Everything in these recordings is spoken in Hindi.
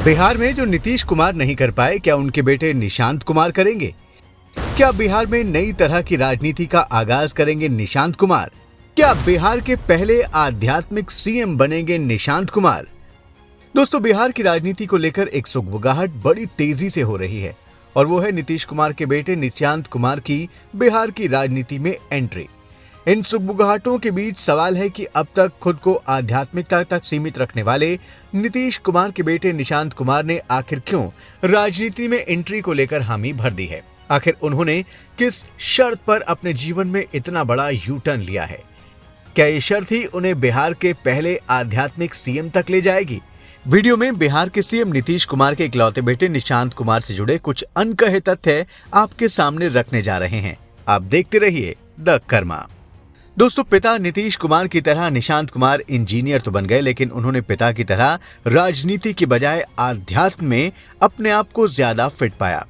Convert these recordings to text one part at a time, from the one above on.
बिहार में जो नीतीश कुमार नहीं कर पाए, क्या उनके बेटे निशांत कुमार करेंगे? क्या बिहार में नई तरह की राजनीति का आगाज करेंगे निशांत कुमार? क्या बिहार के पहले आध्यात्मिक सीएम बनेंगे निशांत कुमार? दोस्तों, बिहार की राजनीति को लेकर एक सुगबुगाहट बड़ी तेजी से हो रही है और वो है नीतीश कुमार के बेटे निशांत कुमार की बिहार की राजनीति में एंट्री। इन सुगबुगाहटों के बीच सवाल है कि अब तक खुद को आध्यात्मिकता तक सीमित रखने वाले नीतीश कुमार के बेटे निशांत कुमार ने आखिर क्यों राजनीति में एंट्री को लेकर हामी भर दी है? आखिर उन्होंने किस शर्त पर अपने जीवन में इतना बड़ा यू टर्न लिया है? क्या ये शर्त ही उन्हें बिहार के पहले आध्यात्मिक सीएम तक ले जाएगी? वीडियो में बिहार के सीएम नीतीश कुमार के इकलौते बेटे निशांत कुमार से जुड़े कुछ अनकहे तथ्य आपके सामने रखने जा रहे हैं। आप देखते रहिए द कर्मा। दोस्तों, पिता नीतीश कुमार की तरह निशांत कुमार इंजीनियर तो बन गए, लेकिन उन्होंने पिता की तरह राजनीति की बजाय आध्यात्म में अपने आप को ज्यादा फिट पाया।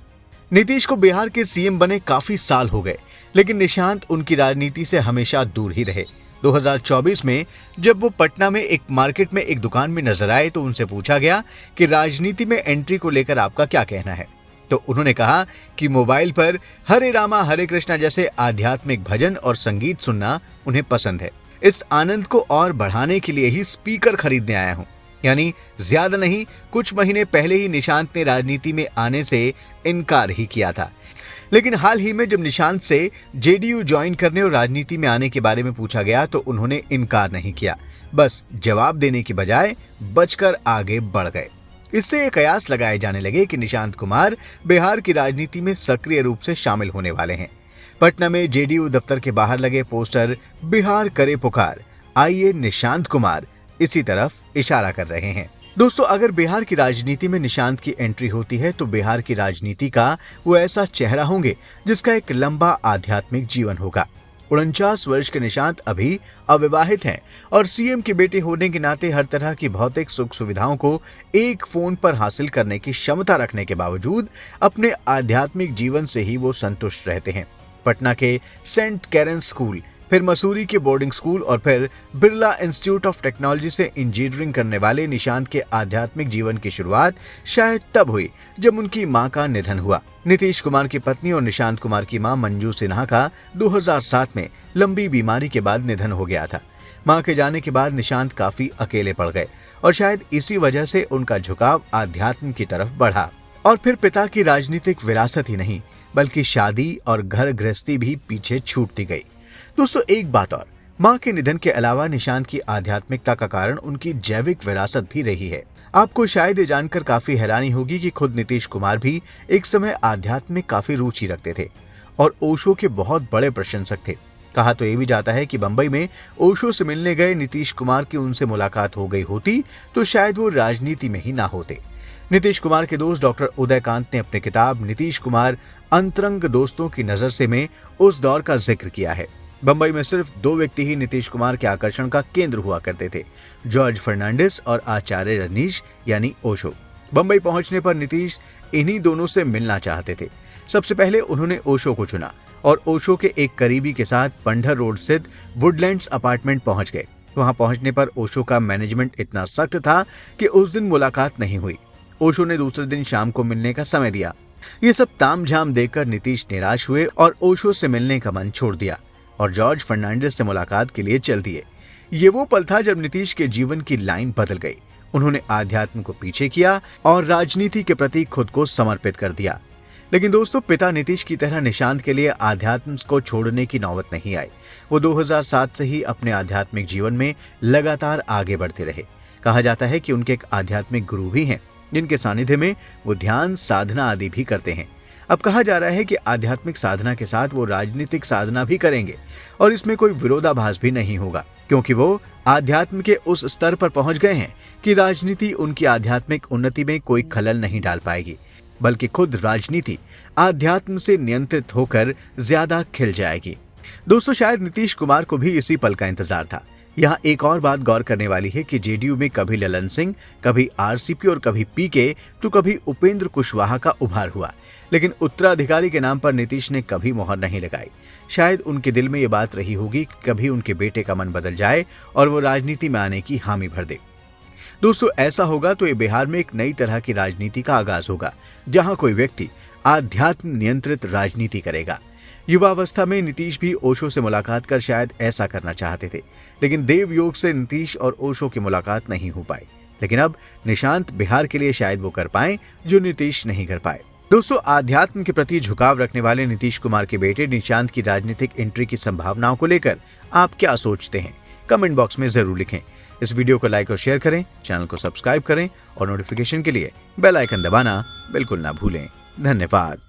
नीतीश को बिहार के सीएम बने काफी साल हो गए, लेकिन निशांत उनकी राजनीति से हमेशा दूर ही रहे। 2024 में जब वो पटना में एक मार्केट में एक दुकान में नजर आए तो उनसे पूछा गया कि राजनीति में एंट्री को लेकर आपका क्या कहना है। तो उन्होंने कहा कि मोबाइल पर हरे रामा हरे कृष्णा जैसे आध्यात्मिक भजन और संगीत सुनना उन्हें पसंद है। इस आनंद को और बढ़ाने के लिए ही स्पीकर खरीदने आया हूं। यानी ज्यादा नहीं, कुछ महीने पहले ही निशांत ने राजनीति में आने से इनकार ही किया था। लेकिन हाल ही में जब निशांत से जेडीयू ज्वाइन करने और राजनीति में आने के बारे में पूछा गया तो उन्होंने इनकार नहीं किया, बस जवाब देने की बजाय बचकर आगे बढ़ गए। इससे ये कयास लगाए जाने लगे कि निशांत कुमार बिहार की राजनीति में सक्रिय रूप से शामिल होने वाले हैं। पटना में जेडीयू दफ्तर के बाहर लगे पोस्टर बिहार करे पुकार, आइए निशांत कुमार इसी तरफ इशारा कर रहे हैं। दोस्तों, अगर बिहार की राजनीति में निशांत की एंट्री होती है तो बिहार की राजनीति का वो ऐसा चेहरा होंगे जिसका एक लंबा आध्यात्मिक जीवन होगा। 49 वर्ष के निशांत अभी अविवाहित हैं और सीएम के बेटे होने के नाते हर तरह की भौतिक सुख सुविधाओं को एक फोन पर हासिल करने की क्षमता रखने के बावजूद अपने आध्यात्मिक जीवन से ही वो संतुष्ट रहते हैं। पटना के सेंट कैरेंस स्कूल, फिर मसूरी के बोर्डिंग स्कूल और फिर बिरला इंस्टीट्यूट ऑफ टेक्नोलॉजी से इंजीनियरिंग करने वाले निशांत के आध्यात्मिक जीवन की शुरुआत शायद तब हुई जब उनकी मां का निधन हुआ। नीतीश कुमार की पत्नी और निशांत कुमार की मां मंजू सिन्हा का 2007 में लंबी बीमारी के बाद निधन हो गया था। मां के जाने के बाद निशांत काफी अकेले पड़ गए और शायद इसी वजह से उनका झुकाव आध्यात्म की तरफ बढ़ा। और फिर पिता की राजनीतिक विरासत ही नहीं बल्कि शादी और घर गृहस्थी भी पीछे छूटती गई। दोस्तों, एक बात और, मां के निधन के अलावा निशांत की आध्यात्मिकता का कारण उनकी जैविक विरासत भी रही है। आपको शायद ये जानकर काफी हैरानी होगी कि खुद नीतीश कुमार भी एक समय आध्यात्म में काफी रुचि रखते थे और ओशो के बहुत बड़े प्रशंसक थे। कहा तो ये भी जाता है कि बंबई में ओशो से मिलने गए नीतीश कुमार की उनसे मुलाकात हो गई होती तो शायद वो राजनीति में ही ना होते। नीतीश कुमार के दोस्त डॉक्टर उदयकांत ने अपनी किताब नीतीश कुमार अंतरंग दोस्तों की नजर से में उस दौर का जिक्र किया है। बंबई में सिर्फ 2 व्यक्ति ही नीतीश कुमार के आकर्षण का केंद्र हुआ करते थे, जॉर्ज फर्नांडिस और आचार्य रजनीश यानी ओशो। बंबई पहुंचने पर नीतीश इन्हीं दोनों से मिलना चाहते थे। सबसे पहले उन्होंने ओशो को चुना और ओशो के एक करीबी के साथ पंडर रोड स्थित वुडलैंड्स अपार्टमेंट पहुंच गए। वहां पहुंचने पर ओशो का मैनेजमेंट इतना सख्त था कि उस दिन मुलाकात नहीं हुई। ओशो ने दूसरे दिन शाम को मिलने का समय दिया। ये सब तामझाम देखकर नीतीश निराश हुए और ओशो से मिलने का मन छोड़ दिया और जॉर्ज फर्नांडिस से मुलाकात के लिए चल दिए। ये वो पल था जब नीतीश के जीवन की लाइन बदल गई। उन्होंने आध्यात्म को पीछे किया और राजनीति के प्रति खुद को समर्पित कर दिया। लेकिन दोस्तों, पिता नीतीश की तरह निशांत के लिए आध्यात्म को छोड़ने की नौबत नहीं आई। वो 2007 से ही अपने आध्यात्मिक जीवन में लगातार आगे बढ़ते रहे। कहा जाता है कि उनके एक आध्यात्मिक गुरु भी हैं जिनके सानिध्य में वो ध्यान, साधना आदि भी करते हैं। अब कहा जा रहा है कि आध्यात्मिक साधना के साथ वो राजनीतिक साधना भी करेंगे और इसमें कोई विरोधाभास भी नहीं होगा, क्योंकि वो आध्यात्म के उस स्तर पर पहुंच गए हैं कि राजनीति उनकी आध्यात्मिक उन्नति में कोई खलल नहीं डाल पाएगी, बल्कि खुद राजनीति आध्यात्म से नियंत्रित होकर ज्यादा खिल जाएगी। दोस्तों, शायद नीतीश कुमार को भी इसी पल का इंतजार था। यहाँ एक और बात गौर करने वाली है कि जेडीयू में कभी ललन सिंह, कभी आरसीपी और कभी पीके तो कभी उपेंद्र कुशवाहा का उभार हुआ, लेकिन उत्तराधिकारी के नाम पर नीतीश ने कभी मोहर नहीं लगाई। शायद उनके दिल में ये बात रही होगी कि कभी उनके बेटे का मन बदल जाए और वो राजनीति में आने की हामी भर दे। दोस्तों, ऐसा होगा तो ये बिहार में एक नई तरह की राजनीति का आगाज होगा, जहां कोई व्यक्ति आध्यात्म नियंत्रित राजनीति करेगा। युवावस्था में नीतीश भी ओशो से मुलाकात कर शायद ऐसा करना चाहते थे, लेकिन देव योग से नीतीश और ओशो की मुलाकात नहीं हो पाई। लेकिन अब निशांत बिहार के लिए शायद वो कर पाए जो नीतीश नहीं कर पाए। दोस्तों, आध्यात्म के प्रति झुकाव रखने वाले नीतीश कुमार के बेटे निशांत की राजनीतिक एंट्री की संभावनाओं को लेकर आप क्या सोचते हैं? कमेंट बॉक्स में जरूर लिखें। इस वीडियो को लाइक और शेयर करें, चैनल को सब्सक्राइब करें और नोटिफिकेशन के लिए बेल आइकन दबाना बिल्कुल ना भूलें। धन्यवाद।